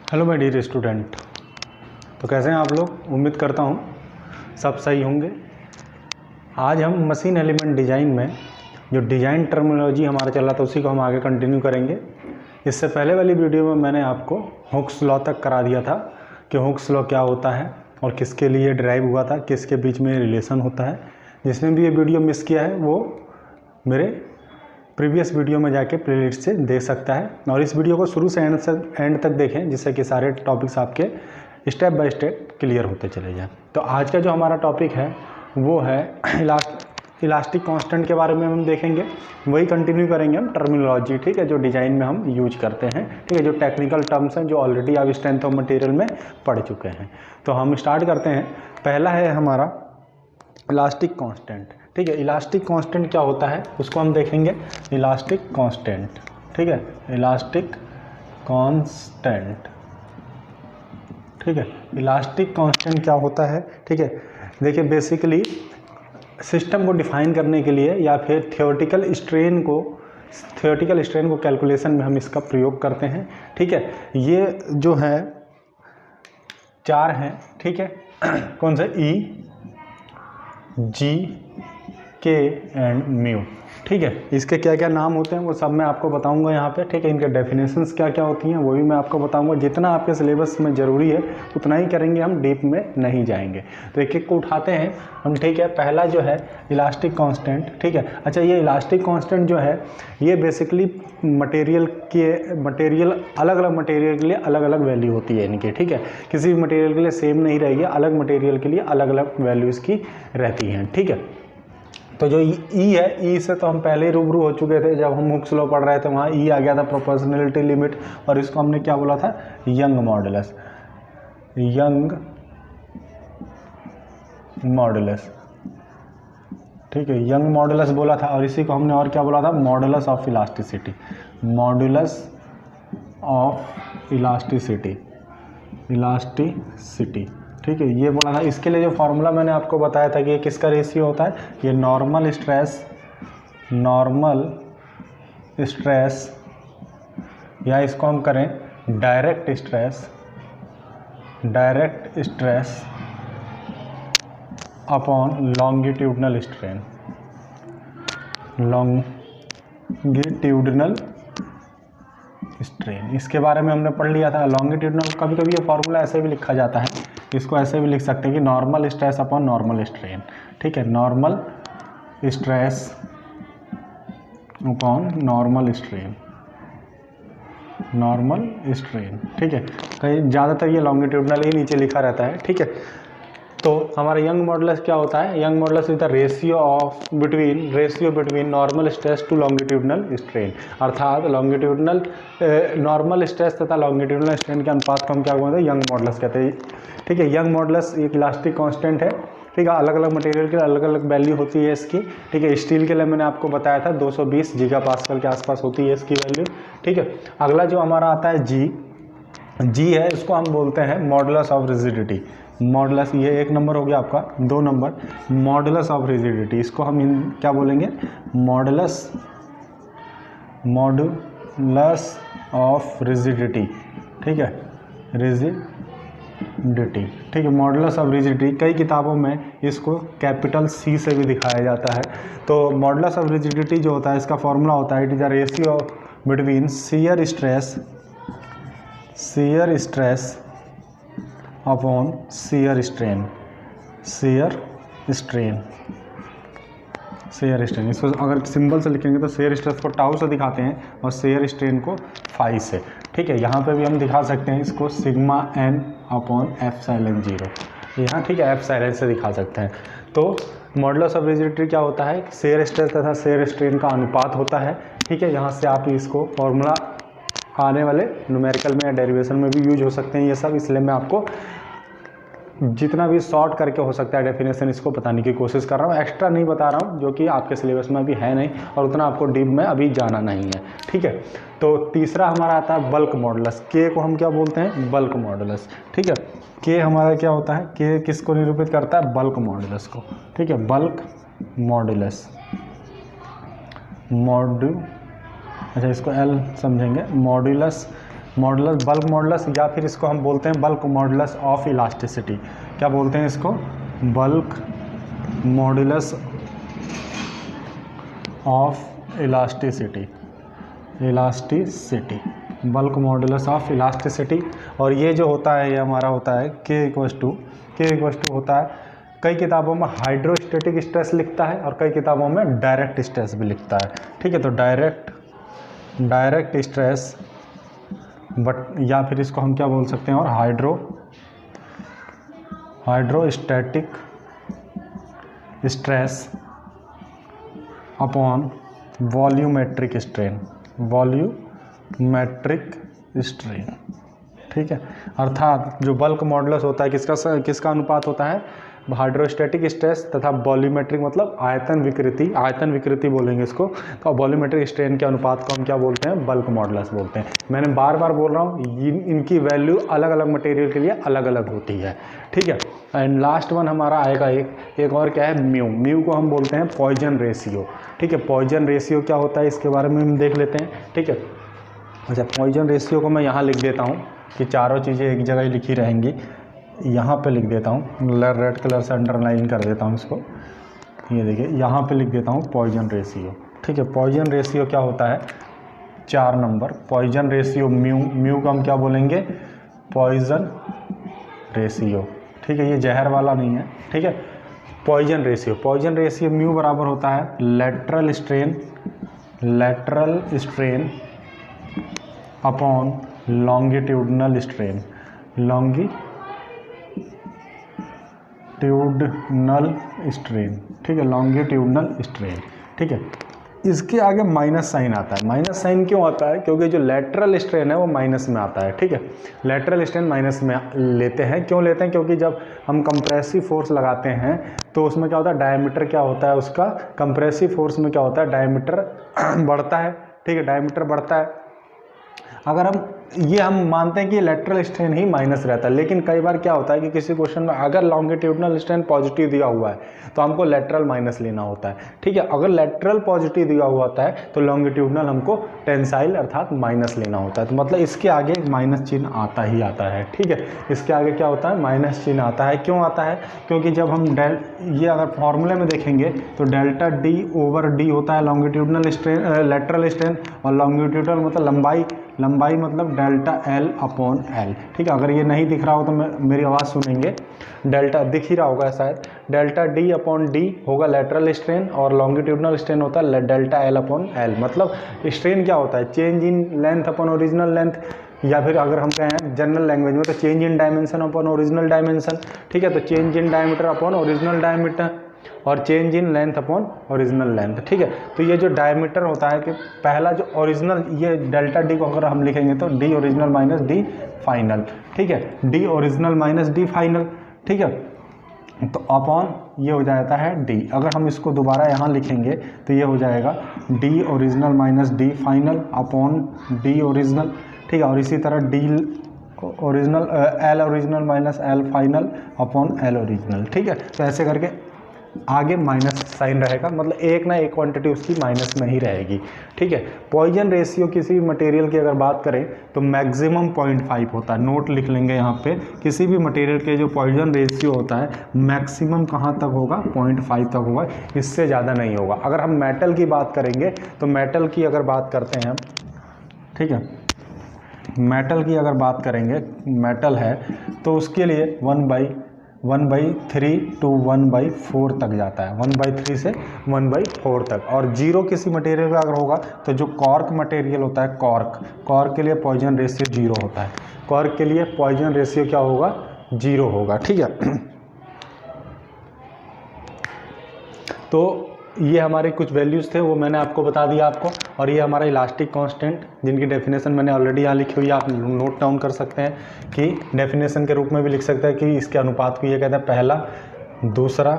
Hello my dear student. तो कैसे हैं आप लोग? उम्मीद करता हूँ सब सही होंगे। आज हम मशीन एलिमेंट डिज़ाइन में जो डिज़ाइन टर्मिनोलॉजी हमारा चल रहा था उसी को हम आगे कंटिन्यू करेंगे। इससे पहले वाली वीडियो में मैंने आपको हुक्स लॉ तक करा दिया था कि हुक्स लॉ क्या होता है और किसके लिए ड्राइव हुआ था, किसके बीच में रिलेशन होता है। जिसने भी ये वीडियो मिस किया है वो मेरे प्रीवियस वीडियो में जाके प्लेलिस्ट से देख सकता है और इस वीडियो को शुरू से एंड तक देखें जिससे कि सारे टॉपिक्स आपके स्टेप बाय स्टेप क्लियर होते चले जाएं। तो आज का जो हमारा टॉपिक है वो है इलास्टिक कांस्टेंट के बारे में हम देखेंगे। वही कंटिन्यू करेंगे हम टर्मिनोलॉजी, ठीक है, जो डिज़ाइन में हम यूज करते हैं, ठीक है, जो टेक्निकल टर्म्स हैं जो ऑलरेडी आप स्ट्रेंथ ऑफ मटेरियल में पढ़ चुके हैं। तो हम स्टार्ट करते हैं। पहला है हमारा इलास्टिक कांस्टेंट, ठीक है। इलास्टिक कांस्टेंट क्या होता है उसको हम देखेंगे। इलास्टिक कांस्टेंट, ठीक है, इलास्टिक कांस्टेंट, ठीक है। इलास्टिक कांस्टेंट क्या होता है, ठीक है। देखिए बेसिकली सिस्टम को डिफाइन करने के लिए या फिर थियोरेटिकल स्ट्रेन को कैलकुलेशन में हम इसका प्रयोग करते हैं, ठीक है। ये जो है चार हैं, ठीक है। कौन सा? ई, जी, के एंड म्यू, ठीक है। इसके क्या क्या नाम होते हैं वो सब मैं आपको बताऊंगा यहाँ पे, ठीक है। इनके डेफिनेशंस क्या क्या होती हैं वो भी मैं आपको बताऊंगा। जितना आपके सिलेबस में ज़रूरी है उतना ही करेंगे, हम डीप में नहीं जाएंगे। तो एक एक को उठाते हैं हम, ठीक है। पहला जो है इलास्टिक कांस्टेंट, ठीक है। अच्छा, ये इलास्टिक कांस्टेंट जो है ये बेसिकली मटेरियल अलग अलग मटेरियल के लिए अलग अलग वैल्यू होती है इनकी, ठीक है। किसी भी मटेरियल के लिए सेम नहीं रहेगी, अलग मटेरियल के लिए अलग अलग वैल्यूज़ की रहती हैं, ठीक है। तो जो ई है, ई से तो हम पहले ही रूबरू हो चुके थे जब हम हुक्स लॉ पढ़ रहे थे, वहाँ ई आ गया था प्रोपोर्शनैलिटी लिमिट, और इसको हमने क्या बोला था? यंग मॉडुलस, यंग मॉडुलस, ठीक है, यंग मॉडुलस बोला था। और इसी को हमने और क्या बोला था? Modulus of elasticity, modulus of elasticity, ठीक है, ये बोला था। इसके लिए जो फॉर्मूला मैंने आपको बताया था कि ये किसका रेशियो होता है, ये नॉर्मल स्ट्रेस या इसको हम करें direct stress upon longitudinal strain. इसके बारे में हमने पढ़ लिया था। लॉन्गिट्यूडनल, कभी कभी ये फॉर्मूला ऐसे भी लिखा जाता है, इसको ऐसे भी लिख सकते हैं कि normal stress upon normal strain, ठीक है। Normal stress upon normal strain, ठीक है। कहीं ज़्यादातर ये लॉन्गिट्यूडनल ही नीचे लिखा रहता है, ठीक है। तो हमारा यंग मॉडुलस क्या होता है? Young modulus is the ratio between normal stress to longitudinal strain, अर्थात लॉन्गिट्यूडनल नॉर्मल स्ट्रेस तथा लॉन्गिट्यूडनल स्ट्रेन के अनुपात को हम क्या बोलते हैं? यंग मॉडुलस कहते हैं, ठीक है। यंग मॉडुलस एक इलास्टिक कांस्टेंट है, ठीक है। अलग अलग मटेरियल के अलग अलग वैल्यू होती है इसकी, ठीक है। स्टील के लिए मैंने आपको बताया था 220 गीगापास्कल के आसपास होती है इसकी वैल्यू, ठीक है। अगला जो हमारा आता है जी है, इसको हम बोलते हैं मॉडुलस ऑफ रिजिडिटी। मॉडुलस, ये एक नंबर हो गया आपका। 2 नंबर मॉडुलस ऑफ रिजिडिटी, इसको हम क्या बोलेंगे? मॉडुलस ऑफ रिजिडिटी, ठीक है, रिजिडिटी, ठीक है। मॉडुलस ऑफ रिजिडिटी कई किताबों में इसको कैपिटल सी से भी दिखाया जाता है। तो मॉडुलस ऑफ रिजिडिटी जो होता है इसका फॉर्मूला होता है, it is the ratio between shear stress upon shear strain. इसको अगर सिंबल से लिखेंगे तो शियर स्ट्रेस को टाउ से दिखाते हैं और शियर स्ट्रेन को फाई से, ठीक है। यहाँ पे भी हम दिखा सकते हैं इसको सिग्मा n अपॉन एप्सिलॉन 0 यहाँ, ठीक है, एप्सिलॉन से दिखा सकते हैं। तो मॉडुलस ऑफ रिजिडिटी क्या होता है? शियर स्ट्रेस तथा शियर स्ट्रेन का अनुपात होता है, ठीक है। यहाँ से आप इसको फॉर्मूला आने वाले न्यूमेरिकल में या डेरिवेशन में भी यूज हो सकते हैं ये सब, इसलिए मैं आपको जितना भी शॉर्ट करके हो सकता है डेफिनेशन इसको बताने की कोशिश कर रहा हूँ। एक्स्ट्रा नहीं बता रहा हूँ जो कि आपके सिलेबस में अभी है नहीं और उतना आपको डीप में अभी जाना नहीं है, ठीक है। तो तीसरा हमारा आता है बल्क मॉडुलस। के को हम क्या बोलते हैं? बल्क मॉडुलस, ठीक है। के हमारा क्या होता है? के किसको निरूपित करता है? बल्क मॉडुलस को, ठीक है। बल्क मॉडुलस अच्छा इसको एल समझेंगे। मॉडुलस मॉडुलस, बल्क मॉडुलस, या फिर इसको हम बोलते हैं बल्क मॉडुलस ऑफ इलास्टिसिटी। क्या बोलते हैं इसको? Bulk modulus of elasticity, elasticity, bulk modulus of elasticity. और ये जो होता है ये हमारा होता है K इक्वस टू होता है, कई किताबों में हाइड्रोस्टैटिक स्ट्रेस लिखता है और कई किताबों में डायरेक्ट स्ट्रेस भी लिखता है। ठीक है, तो डायरेक्ट स्ट्रेस, बट या फिर इसको हम क्या बोल सकते हैं, और hydrostatic stress upon volumetric strain, volumetric strain. ठीक है, अर्थात जो बल्क मॉडुलस होता है किसका अनुपात होता है? हाइड्रोस्टैटिक स्ट्रेस तथा वॉल्यूमेट्रिक मतलब आयतन विकृति बोलेंगे इसको। तो वॉल्यूमेट्रिक स्ट्रेन के अनुपात को हम क्या बोलते हैं? बल्क मॉडुलस बोलते हैं। मैंने बार बार बोल रहा हूँ, इनकी वैल्यू अलग अलग मटेरियल के लिए अलग अलग होती है। ठीक है, एंड लास्ट वन हमारा आएगा एक और क्या है? म्यू को हम बोलते हैं पॉइजन रेशियो। ठीक है, पॉइजन रेशियो क्या होता है इसके बारे में हम देख लेते हैं। ठीक है, अच्छा, पॉइजन रेशियो को मैं यहाँ लिख देता हूँ कि चारों चीज़ें एक जगह ही लिखी रहेंगी। यहाँ पे लिख देता हूँ, रेड कलर से अंडरलाइन कर देता हूँ इसको। ये देखिए, यहाँ पे लिख देता हूँ पॉइजन रेशियो। ठीक है, पॉइजन रेशियो क्या होता है? 4 नंबर पॉइजन रेशियो म्यू को हम क्या बोलेंगे? Poisson ratio. ठीक है, ये जहर वाला नहीं है। ठीक है, पॉइजन रेशियो म्यू बराबर होता है lateral strain upon longitudinal strain, ठीक है, लॉन्गिट्यूडनल स्ट्रेन। ठीक है, इसके आगे माइनस साइन आता है। माइनस साइन क्यों आता है? क्योंकि जो लेटरल स्ट्रेन है वो माइनस में आता है। ठीक है, लेटरल स्ट्रेन माइनस में लेते हैं। क्यों लेते हैं? क्योंकि जब हम कंप्रेसिव फोर्स लगाते हैं तो उसमें क्या होता है? डायमीटर क्या होता है उसका? कंप्रेसिव फोर्स में क्या होता है? डायमीटर बढ़ता है। ठीक है, डायमीटर बढ़ता है। अगर हम मानते हैं कि लेटरल स्ट्रेन ही माइनस रहता है, लेकिन कई बार क्या होता है कि किसी क्वेश्चन में अगर लॉन्गिट्यूडनल स्ट्रेन पॉजिटिव दिया हुआ है तो हमको लेटरल माइनस लेना होता है। ठीक है, अगर लेटरल पॉजिटिव दिया हुआ होता है तो लॉन्गिट्यूडनल हमको टेंसाइल अर्थात माइनस लेना होता है। तो मतलब इसके आगे माइनस चिन्ह आता ही आता है। ठीक है, इसके आगे क्या होता है? माइनस चिन्ह आता है। क्यों आता है? क्योंकि जब हम ये अगर फॉर्मूले में देखेंगे तो डेल्टा D/D होता है लॉन्गिट्यूडनल स्ट्रेन, लेटरल स्ट्रेन, और लॉन्गिट्यूडनल मतलब लंबाई मतलब डेल्टा L/L। ठीक है, अगर ये नहीं दिख रहा हो तो मेरी आवाज़ सुनेंगे। डेल्टा दिख ही रहा होगा शायद। डेल्टा D/D होगा लेटरल स्ट्रेन और लॉन्गिट्यूडनल स्ट्रेन होता है डेल्टा L/L। मतलब स्ट्रेन क्या होता है? Change in length upon original length, या फिर अगर हम कहें जनरल लैंग्वेज में तो change in dimension upon original dimension. ठीक है, तो change in diameter upon original diameter और change in length upon original length. ठीक है, तो ये जो डायमीटर होता है कि पहला जो ओरिजिनल, ये डेल्टा D को अगर हम लिखेंगे तो D original minus D final. ठीक है, D original minus D final. ठीक है, तो अपॉन ये हो जाता है D। अगर हम इसको दोबारा यहाँ लिखेंगे तो ये हो जाएगा D original minus D final upon D original. ठीक है, और इसी तरह D original L original minus L final upon L original. ठीक है, तो ऐसे करके आगे माइनस साइन रहेगा, मतलब एक ना एक क्वांटिटी उसकी माइनस में ही रहेगी। ठीक है, पॉइजन रेशियो किसी भी मटेरियल की अगर बात करें तो मैक्सिमम 0.5 होता है। नोट लिख लेंगे यहाँ पे, किसी भी मटेरियल के जो पॉइजन रेशियो होता है मैक्सिमम कहाँ तक होगा? 0.5 तक होगा, इससे ज़्यादा नहीं होगा। अगर हम मेटल की बात करेंगे तो मेटल की अगर बात करते हैं हम, ठीक है, मेटल की अगर बात करेंगे, मेटल है तो उसके लिए 1/3 to 1/4 तक जाता है, 1/3 से 1/4 तक। और जीरो किसी मटेरियल का अगर होगा तो जो कॉर्क मटेरियल होता है, कॉर्क के लिए पॉइजन रेशियो 0 होता है। कॉर्क के लिए पॉइजन रेशियो क्या होगा? 0 होगा। ठीक है, तो ये हमारे कुछ वैल्यूज़ थे, वो मैंने आपको बता दिया आपको। और ये हमारा इलास्टिक कांस्टेंट, जिनकी डेफिनेशन मैंने ऑलरेडी यहाँ लिखी हुई है, आप नोट डाउन कर सकते हैं कि डेफिनेशन के रूप में भी लिख सकते हैं कि इसके अनुपात को ये कहते हैं पहला, दूसरा,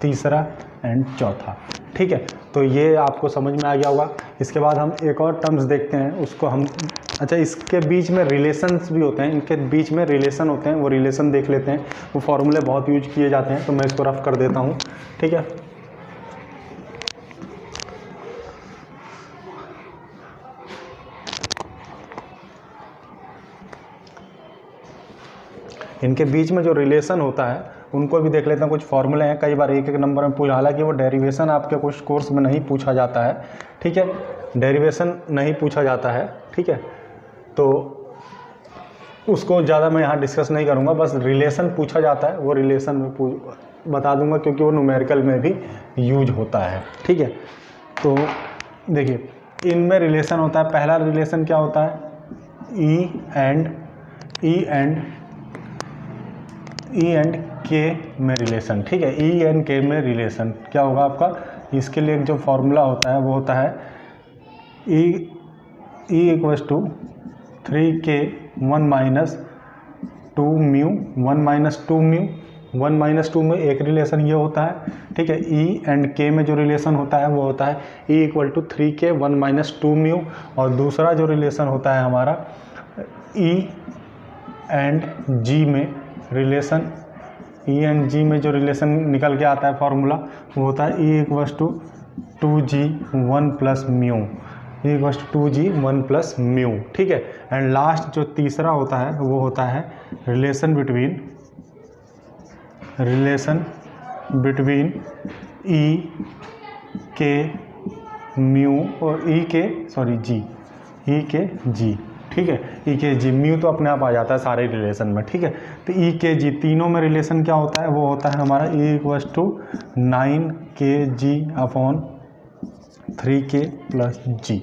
तीसरा एंड चौथा। ठीक है, तो ये आपको समझ में आ गया होगा। इसके बाद हम एक और टर्म्स देखते हैं, उसको हम, अच्छा, इसके बीच में रिलेशंस भी होते हैं, इनके बीच में रिलेशन होते हैं, वो रिलेशन देख लेते हैं। वो फॉर्मूले बहुत यूज किए जाते हैं, तो मैं इसको रफ कर देता हूँ। ठीक है, इनके बीच में जो रिलेशन होता है उनको भी देख लेते हैं। कुछ फॉर्मूले हैं, कई बार एक एक नंबर में पूछा, हालांकि वो डेरिवेशन आपके कुछ कोर्स में नहीं पूछा जाता है, ठीक है, डेरिवेशन नहीं पूछा जाता है, ठीक है, तो उसको ज़्यादा मैं यहाँ डिस्कस नहीं करूँगा, बस रिलेशन पूछा जाता है, वो रिलेशन में बता दूंगा क्योंकि वो न्यूमेरिकल में भी यूज होता है, ठीक है। तो देखिए इनमें रिलेशन होता है, पहला रिलेशन क्या होता है, ई एंड के में रिलेशन, ठीक है, ई एंड के में रिलेशन क्या होगा आपका, इसके लिए एक जो फॉर्मूला होता है वो होता है E equals to 3k 1 minus 2 mu 1 minus 2 में एक रिलेशन ये होता है, ठीक है। ई एंड के में जो रिलेशन होता है वो होता है E equal to 3k 1 minus 2 mu, और दूसरा जो रिलेशन होता है हमारा ई एंड जी में रिलेशन, ई एंड जी में जो रिलेशन निकल के आता है फॉर्मूला वो होता है E equals to 2g 1 plus mu, E equals to 2g 1 plus mu, ठीक है। एंड लास्ट जो तीसरा होता है वो होता है रिलेशन बिटवीन ई के म्यू और ई के जी, ठीक है, ई के जी, म्यू तो अपने आप आ जाता है सारे रिलेशन में, ठीक है। तो ई के जी तीनों में रिलेशन क्या होता है, वो होता है हमारा E equals to 9kg upon 3k plus G,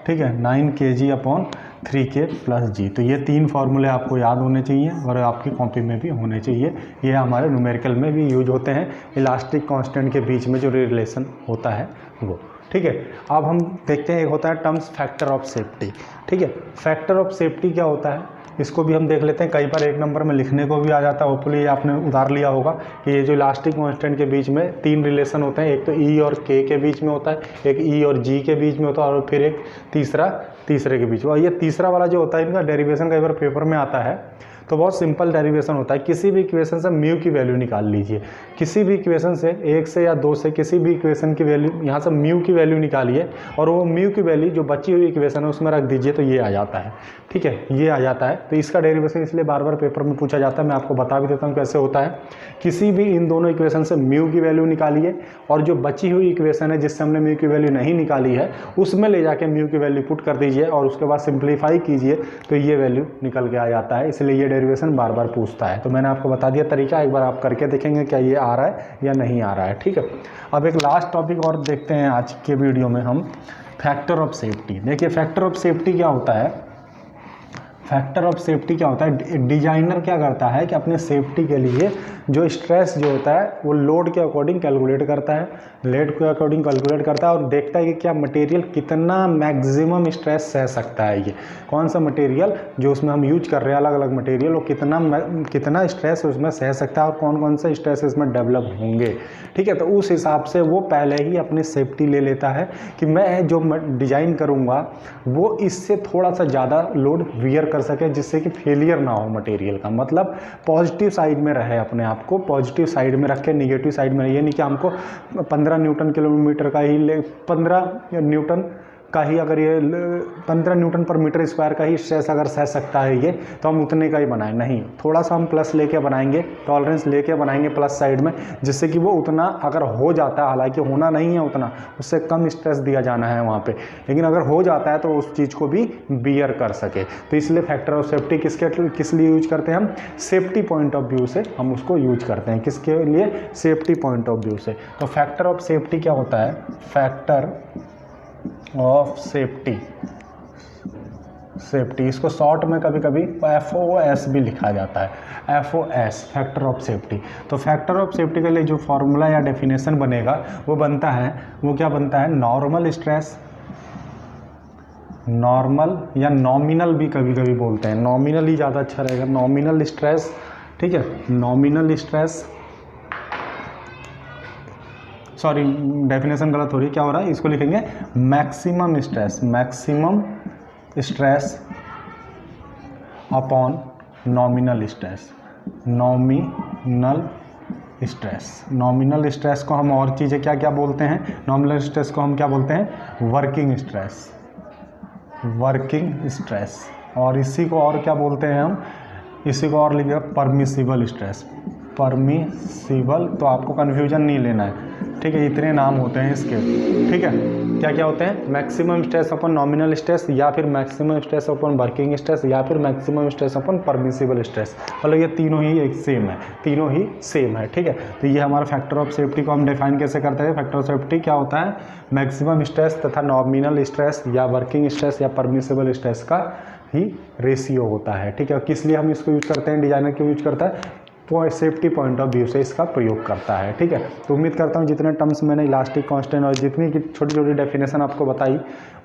ठीक है, 9kg अपॉन 3k प्लस जी। तो ये तीन फार्मूले आपको याद होने चाहिए और आपकी कॉपी में भी होने चाहिए, ये हमारे न्यूमेरिकल में भी यूज होते हैं, इलास्टिक कांस्टेंट के बीच में जो रिलेशन होता है वो, ठीक है। अब हम देखते हैं एक होता है टर्म्स फैक्टर ऑफ सेफ्टी, ठीक है। फैक्टर ऑफ सेफ्टी क्या होता है इसको भी हम देख लेते हैं, कई बार एक नंबर में लिखने को भी आ जाता है, होपफुली ये आपने उतार लिया होगा कि ये जो इलास्टिक कांस्टेंट के बीच में तीन रिलेशन होते हैं, एक तो ई और के बीच में होता है, एक ई और जी के बीच में होता है, और फिर एक तीसरे के बीच में। और ये तीसरा वाला जो होता है इनका डेरिवेशन कई बार पेपर में आता है, तो बहुत सिंपल डेरिवेशन होता है, किसी भी इक्वेशन से म्यू की वैल्यू निकाल लीजिए, किसी भी इक्वेशन से 1 से या 2 से किसी भी इक्वेशन की वैल्यू यहाँ से म्यू की वैल्यू निकालिए और वो म्यू की वैल्यू जो बची हुई इक्वेशन है उसमें रख दीजिए, तो ये आ जाता है, ठीक है, ये आ जाता है। तो इसका डेरिवेशन इसलिए बार बार पेपर में पूछा जाता है, मैं आपको बता भी देता हूँ कैसे होता है। किसी भी इन दोनों इक्वेशन से म्यू की वैल्यू निकालिए और जो बची हुई इक्वेशन है जिससे हमने म्यू की वैल्यू नहीं निकाली है उसमें ले जाके म्यू की वैल्यू पुट कर दीजिए और उसके बाद सिंप्लीफाई कीजिए, तो ये वैल्यू निकल के आ जाता है, इसलिए ये डेरिवेशन बार बार पूछता है। तो मैंने आपको बता दिया तरीका, एक बार आप करके देखेंगे क्या ये आ रहा है या नहीं आ रहा है, ठीक है। अब एक लास्ट टॉपिक और देखते हैं आज के वीडियो में हम, फैक्टर ऑफ सेफ्टी। देखिए फैक्टर ऑफ सेफ्टी क्या होता है, फैक्टर ऑफ सेफ्टी क्या होता है, डिजाइनर क्या करता है कि अपने सेफ्टी के लिए जो स्ट्रेस जो होता है वो लोड के अकॉर्डिंग कैलकुलेट करता है, लोड के अकॉर्डिंग कैलकुलेट करता है और देखता है कि क्या मटेरियल कितना मैक्सिमम स्ट्रेस सह सकता है, ये कौन सा मटेरियल जो उसमें हम यूज कर रहे हैं, अलग अलग मटेरियल, वो कितना स्ट्रेस उसमें सह सकता है और कौन कौन से स्ट्रेस इसमें डेवलप होंगे, ठीक है। तो उस हिसाब से वो पहले ही अपनी सेफ्टी ले लेता है कि मैं जो डिज़ाइन करूँगा वो इससे थोड़ा सा ज़्यादा लोड वियर कर सके, जिससे कि फेलियर ना हो मटेरियल का, मतलब पॉजिटिव साइड में रहे, अपने आप को पॉजिटिव साइड में रखे, निगेटिव साइड में। ये नहीं कि हमको 15 न्यूटन किलोमीटर का ही 15 न्यूटन का ही अगर ये 15 न्यूटन पर मीटर स्क्वायर का ही स्ट्रेस अगर सह सकता है ये, तो हम उतने का ही बनाएं, नहीं, थोड़ा सा हम प्लस लेके बनाएंगे, टॉलरेंस लेके बनाएंगे प्लस साइड में, जिससे कि वो उतना अगर हो जाता है, हालांकि होना नहीं है उतना, उससे कम स्ट्रेस दिया जाना है वहाँ पे, लेकिन अगर हो जाता है तो उस चीज़ को भी बियर कर सके। तो इसलिए फैक्टर ऑफ सेफ्टी किस लिए यूज करते हैं हम, सेफ्टी पॉइंट ऑफ व्यू से हम उसको यूज करते हैं, किसके लिए, सेफ्टी पॉइंट ऑफ व्यू से। तो फैक्टर ऑफ सेफ्टी क्या होता है, फैक्टर ऑफ सेफ्टी, इसको शॉर्ट में कभी कभी FOS भी लिखा जाता है, FOS, फैक्टर ऑफ सेफ्टी। तो फैक्टर ऑफ सेफ्टी के लिए जो फॉर्मूला या डेफिनेशन बनेगा वो बनता है, वो क्या बनता है, नॉर्मल स्ट्रेस, नॉर्मल या नॉमिनल भी कभी कभी बोलते हैं, नॉमिनल ही ज़्यादा अच्छा रहेगा, नॉमिनल स्ट्रेस, ठीक है, नॉमिनल स्ट्रेस, सॉरी डेफिनेशन गलत हो रही है, क्या हो रहा है, इसको लिखेंगे maximum stress upon nominal stress, nominal stress को हम और चीज़ें क्या क्या बोलते हैं, नॉमिनल स्ट्रेस को हम क्या बोलते हैं, वर्किंग स्ट्रेस, और इसी को और क्या बोलते हैं हम, इसी को और लिखिएगा परमिसिबल स्ट्रेस। परमिसिबल, तो आपको कन्फ्यूजन नहीं लेना है, ठीक है। इतने नाम होते हैं इसके, ठीक है। क्या क्या होते हैं? मैक्सिमम स्ट्रेस अपन नॉमिनल स्ट्रेस, या फिर मैक्सिमम स्ट्रेस अपन वर्किंग स्ट्रेस, या फिर मैक्सिमम स्ट्रेस अपन परमिसिबल स्ट्रेस। मतलब ये तीनों ही एक सेम है, तीनों ही सेम है, ठीक है। तो ये हमारा फैक्टर ऑफ सेफ्टी को हम डिफाइन कैसे करते हैं? फैक्टर ऑफ सेफ्टी क्या होता है? मैक्सिमम स्ट्रेस तथा नॉमिनल स्ट्रेस या वर्किंग स्ट्रेस या परमिसिबल स्ट्रेस का ही रेशियो होता है, ठीक है। किस लिए हम इसको यूज करते हैं? डिजाइनर क्यों यूज करता है? सेफ्टी पॉइंट ऑफ व्यू से इसका प्रयोग करता है, ठीक है। तो उम्मीद करता हूँ जितने टर्म्स मैंने इलास्टिक कांस्टेंट और जितनी की छोटी छोटी डेफिनेशन आपको बताई,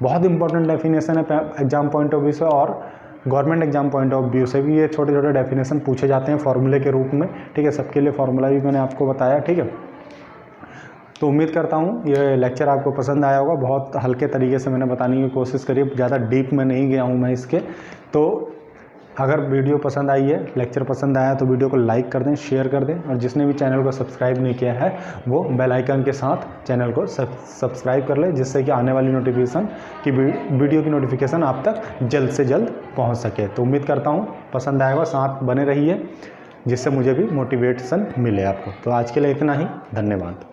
बहुत इंपॉर्टेंट डेफिनेशन है एग्जाम पॉइंट ऑफ व्यू से, और government exam point of view से भी ये छोटे छोटे डेफिनेशन पूछे जाते हैं फॉर्मूले के रूप में, ठीक है। सबके लिए फॉर्मूला भी मैंने आपको बताया, ठीक है। तो उम्मीद करता हूँ ये लेक्चर आपको पसंद आया होगा। बहुत हल्के तरीके से मैंने बताने की कोशिश करी, ज़्यादा डीप में नहीं गया हूँ मैं इसके। तो अगर वीडियो पसंद आई है, लेक्चर पसंद आया, तो वीडियो को लाइक कर दें, शेयर कर दें, और जिसने भी चैनल को सब्सक्राइब नहीं किया है वो बेल आइकन के साथ चैनल को सब्सक्राइब कर ले, जिससे कि आने वाली नोटिफिकेशन की वीडियो की नोटिफिकेशन आप तक जल्द से जल्द पहुंच सके। तो उम्मीद करता हूं पसंद आएगा, साथ बने रहिए, जिससे मुझे भी मोटिवेशन मिले आपको। तो आज के लिए इतना ही, धन्यवाद।